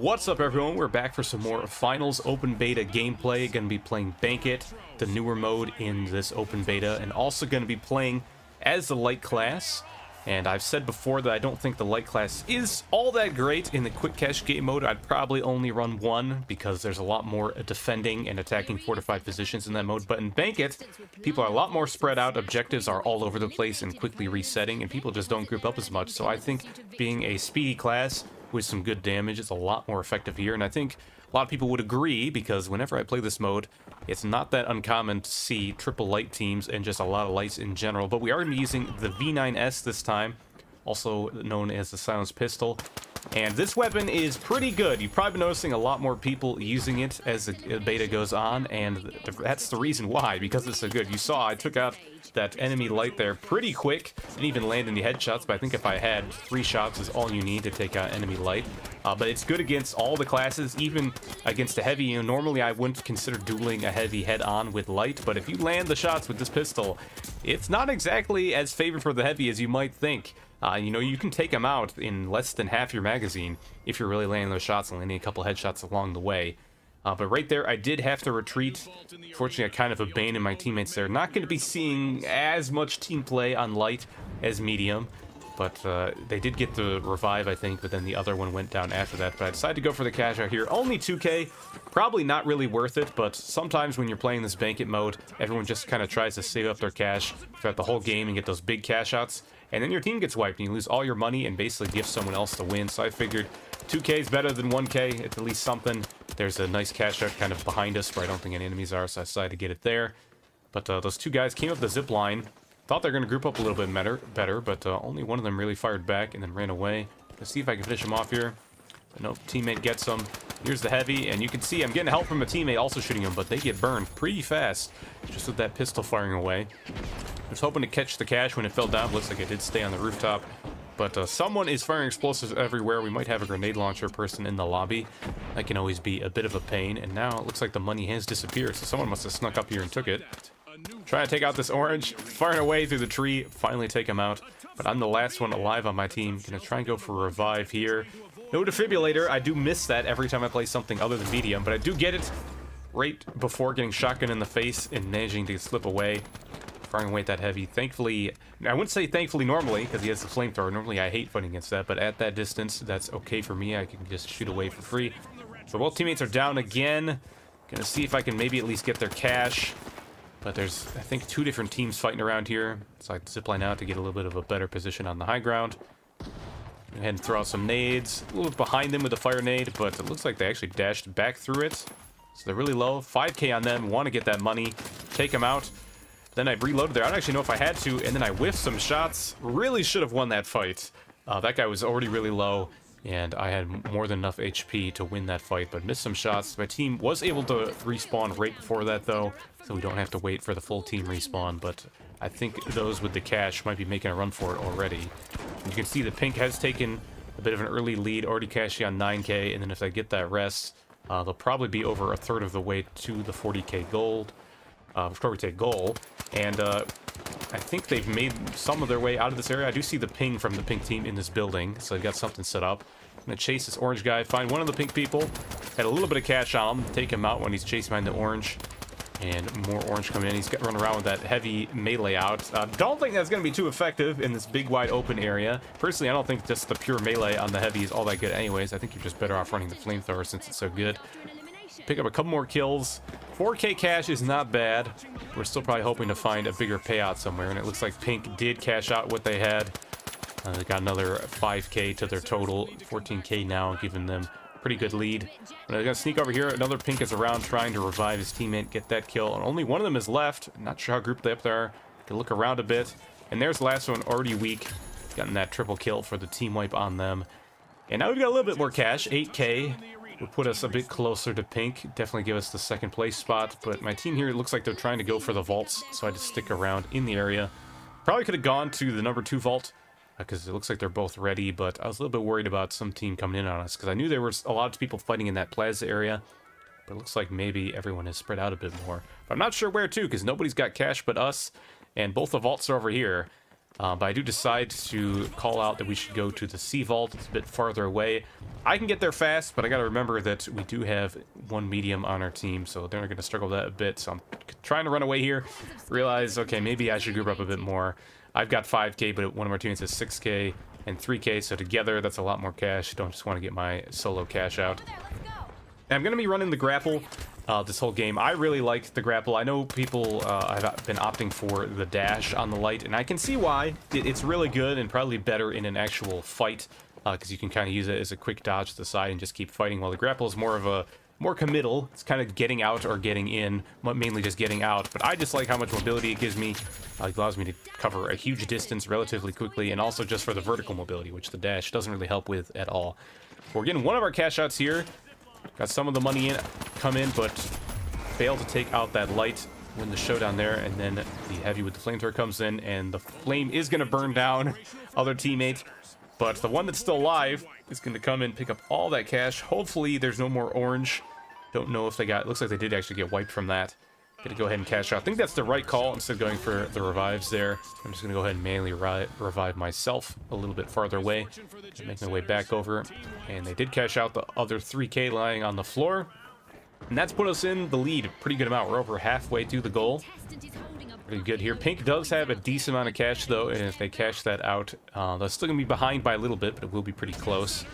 What's up, everyone? We're back for some more finals open beta gameplay. Gonna be playing Bank It, the newer mode in this open beta, and also gonna be playing as the light class. And I've said before that I don't think the light class is all that great in the quick cash game mode. I'd probably only run one because there's a lot more defending and attacking fortified positions in that mode. But in Bank It, people are a lot more spread out, objectives are all over the place and quickly resetting, and people just don't group up as much. So I think being a speedy class with some good damage is a lot more effective here, and I think a lot of people would agree, because whenever I play this mode, it's not that uncommon to see triple light teams and just a lot of lights in general. But we are going to be using the V9S this time, also known as the silenced pistol. And this weapon is pretty good. You've probably been noticing a lot more people using it as the beta goes on, and that's the reason why, because it's so good. You saw I took out that enemy light there pretty quick, didn't even land any headshots, but I think if I had 3 shots is all you need to take out enemy light. But it's good against all the classes, even against a heavy. You know, normally I wouldn't consider dueling a heavy head-on with light, but if you land the shots with this pistol, it's not exactly as favored for the heavy as you might think. You know, you can take them out in less than half your magazine if you're really landing those shots and landing a couple headshots along the way. But right there, I did have to retreat. Fortunately, I kind of abandoned my teammates there. Not going to be seeing as much team play on light as medium, but they did get the revive, I think, but then the other one went down after that. But I decided to go for the cash out here. Only 2k, probably not really worth it, but sometimes when you're playing this Bank It mode, everyone just kind of tries to save up their cash throughout the whole game and get those big cash outs. And then your team gets wiped and you lose all your money and basically give someone else the win. So I figured 2k is better than 1k. It's at least something. There's a nice cash out kind of behind us where I don't think any enemies are, so I decided to get it there. But those two guys came up the zip line. Thought they were going to group up a little bit better, but only one of them really fired back and then ran away. Let's see if I can finish him off here. But nope, teammate gets him. Here's the heavy, and you can see I'm getting help from a teammate also shooting him, but they get burned pretty fast just with that pistol firing away. I was hoping to catch the cash when it fell down. Looks like it did stay on the rooftop. But someone is firing explosives everywhere. We might have a grenade launcher person in the lobby. That can always be a bit of a pain. And now it looks like the money has disappeared. So someone must have snuck up here and took it. Trying to take out this orange. Firing away through the tree. Finally take him out. But I'm the last one alive on my team. Gonna try and go for a revive here. No defibrillator. I do miss that every time I play something other than medium. But I do get it right before getting shotgun in the face and managing to slip away. Firing away at that heavy. Thankfully, I wouldn't say thankfully normally, because he has the flamethrower. Normally I hate fighting against that, but at that distance, that's okay for me. I can just shoot away for free. So both teammates are down again. Gonna see if I can maybe at least get their cash. But there's, I think, 2 different teams fighting around here. So I zipline out to get a little bit of a better position on the high ground. Go ahead and throw out some nades. A little bit behind them with the fire nade, but it looks like they actually dashed back through it. So they're really low. 5k on them. Want to get that money. Take them out. Then I reloaded there. I don't actually know if I had to, and then I whiffed some shots. Really should have won that fight. That guy was already really low, and I had more than enough HP to win that fight, but missed some shots. My team was able to respawn right before that, though, so we don't have to wait for the full team respawn, but I think those with the cash might be making a run for it already. And you can see the pink has taken a bit of an early lead, already cashing on 9k, and then if they get that rest, they'll probably be over a third of the way to the 40k gold. Before we take goal, and I think they've made some of their way out of this area. I do see the ping from the pink team in this building, so they've got something set up. I'm gonna chase this orange guy, find one of the pink people, had a little bit of cash on him, take him out when he's chasing behind the orange, and more orange coming in. He's got running around with that heavy melee out. Don't think that's gonna be too effective in this big wide open area. Personally, I don't think just the pure melee on the heavy is all that good anyways. I think you're just better off running the flamethrower since it's so good. Pick up a couple more kills. 4k cash is not bad. We're still probably hoping to find a bigger payout somewhere, and it looks like pink did cash out what they had. They got another 5k to their total, 14k now, giving them a pretty good lead. But they're gonna sneak over here. Another pink is around trying to revive his teammate, get that kill, and only one of them is left. Not sure how grouped up they are. Can look around a bit, and there's the last one, already weak. Gotten that triple kill for the team wipe on them. And now we've got a little bit more cash, 8k. Would put us a bit closer to pink, definitely give us the 2nd place spot, but my team here looks like they're trying to go for the vaults, so I just stick around in the area. Probably could have gone to the number 2 vault, because it looks like they're both ready, but I was a little bit worried about some team coming in on us, because I knew there were a lot of people fighting in that plaza area, but it looks like maybe everyone has spread out a bit more. But I'm not sure where to, because nobody's got cash but us, and both the vaults are over here. But I do decide to call out that we should go to the C vault. It's a bit farther away. I can get there fast, but I gotta remember that we do have one medium on our team, so they're gonna struggle with that a bit. So I'm trying to run away here. Realize, okay, maybe I should group up a bit more. I've got 5k, but one of our teammates has 6k and 3k, so together that's a lot more cash. Don't just want to get my solo cash out. And I'm gonna be running the grapple this whole game. I really like the grapple. I know people have been opting for the dash on the light, and I can see why. It's really good and probably better in an actual fight, because you can kind of use it as a quick dodge to the side and just keep fighting, while the grapple is more committal. It's kind of getting out or getting in, mainly just getting out. But I just like how much mobility it gives me. It allows me to cover a huge distance relatively quickly, and also just for the vertical mobility, which the dash doesn't really help with at all. We're getting one of our cash outs here. Got some of the money come in, but failed to take out that light, win the showdown there, and then the heavy with the flamethrower comes in, and the flame is going to burn down other teammate. But the one that's still alive is going to come in, pick up all that cash. Hopefully there's no more orange. Don't know if they got... Looks like they did actually get wiped from that. Gonna go ahead and cash out. I think that's the right call instead of going for the revives there. I'm just gonna go ahead and manually revive myself a little bit farther away. Make my way back over. And they did cash out the other 3k lying on the floor. And that's put us in the lead. Pretty good amount. We're over halfway to the goal. Pretty good here. Pink does have a decent amount of cash though, and if they cash that out, they're still gonna be behind by a little bit, but it will be pretty close.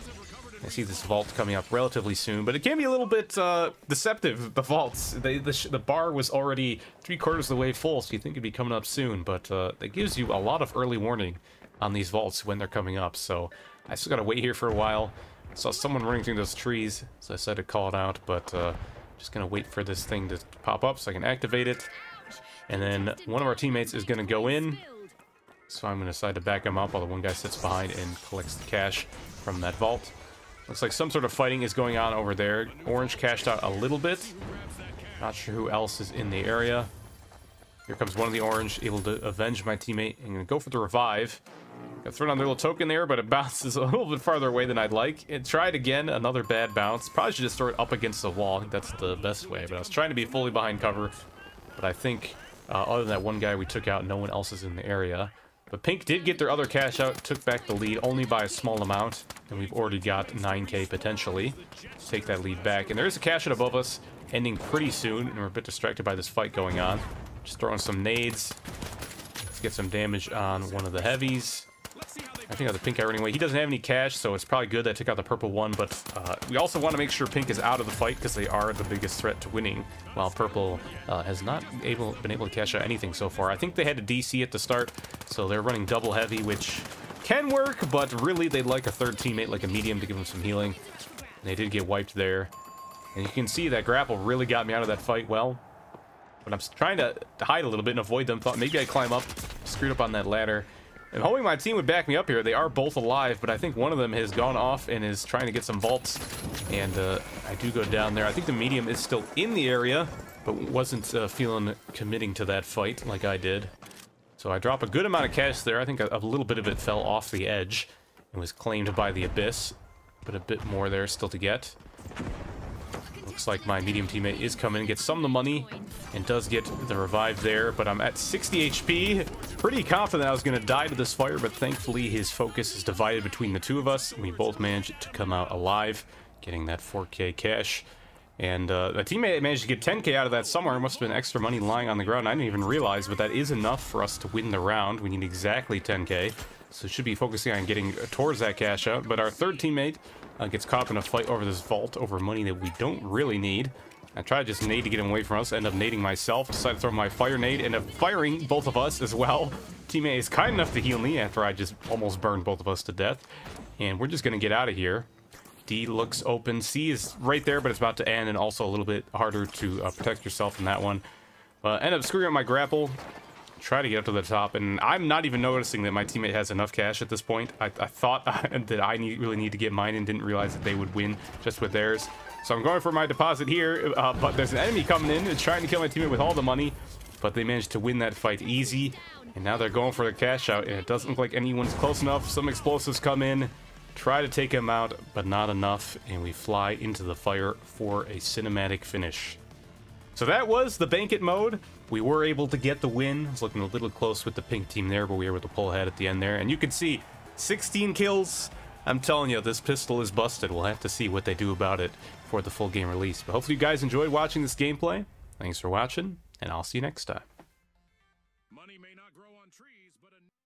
I see this vault coming up relatively soon, but it can be a little bit deceptive, the vaults. The bar was already 3/4 of the way full, so you think it'd be coming up soon, but that gives you a lot of early warning on these vaults when they're coming up, so I still gotta wait here for a while. I saw someone running through those trees, so I decided to call it out, but just gonna wait for this thing to pop up so I can activate it. And then one of our teammates is gonna go in, so I'm gonna decide to back him up while the one guy sits behind and collects the cash from that vault. Looks like some sort of fighting is going on over there. Orange cashed out a little bit. Not sure who else is in the area. Here comes one of the orange, able to avenge my teammate. I'm gonna go for the revive. Got thrown on their little token there, but it bounces a little bit farther away than I'd like. And tried again, another bad bounce. Probably should just throw it up against the wall. I think that's the best way. But I was trying to be fully behind cover. But I think, other than that one guy we took out, no one else is in the area. But Pink did get their other cash out, took back the lead only by a small amount, and we've already got 9k potentially to take that lead back. And there is a cash out above us, ending pretty soon, and we're a bit distracted by this fight going on. Just throwing some nades. Let's get some damage on one of the heavies. I think the pink guy running away. He doesn't have any cash, so it's probably good that I took out the purple one, but we also want to make sure Pink is out of the fight because they are the biggest threat to winning, while purple has not been able to cash out anything so far. I think they had to DC at the start, so they're running double heavy, which can work, but really they'd like a third teammate, like a medium, to give them some healing. And they did get wiped there. And you can see that grapple really got me out of that fight well. But I'm trying to hide a little bit and avoid them. Thought maybe I'd climb up, screwed up on that ladder. I'm hoping my team would back me up here. They are both alive, but I think one of them has gone off and is trying to get some vaults. And I do go down there. I think the medium is still in the area, but wasn't feeling committing to that fight like I did. So I drop a good amount of cash there. I think a little bit of it fell off the edge and was claimed by the Abyss, but a bit more there still to get. Looks like my medium teammate is coming and gets some of the money and does get the revive there, but I'm at 60 HP. Pretty confident I was going to die to this fire, but thankfully his focus is divided between the two of us, and we both managed to come out alive, getting that 4k cash. And the teammate managed to get 10k out of that somewhere. It must have been extra money lying on the ground. I didn't even realize, but that is enough for us to win the round. We need exactly 10k, so should be focusing on getting towards that cash out. But our third teammate gets caught in a fight over this vault over money that we don't really need. I try to just nade to get him away from us, end up nading myself, decide to throw my fire nade, end up firing both of us as well. Teammate is kind enough to heal me after I just almost burned both of us to death. And we're just going to get out of here. D looks open. C is right there, but it's about to end, and also a little bit harder to protect yourself in that one. End up screwing up my grapple. Try to get up to the top, and I'm not even noticing that my teammate has enough cash at this point. I thought that I really need to get mine and didn't realize that they would win just with theirs. So I'm going for my deposit here, but there's an enemy coming in and trying to kill my teammate with all the money, but they managed to win that fight easy, and now they're going for the cash out, and it doesn't look like anyone's close enough. Some explosives come in, try to take him out, but not enough, and we fly into the fire for a cinematic finish. So that was the Bank It mode. We were able to get the win. I was looking a little close with the pink team there, but we were able to pull ahead at the end there. And you can see 16 kills. I'm telling you, this pistol is busted. We'll have to see what they do about it for the full game release. But hopefully you guys enjoyed watching this gameplay. Thanks for watching, and I'll see you next time.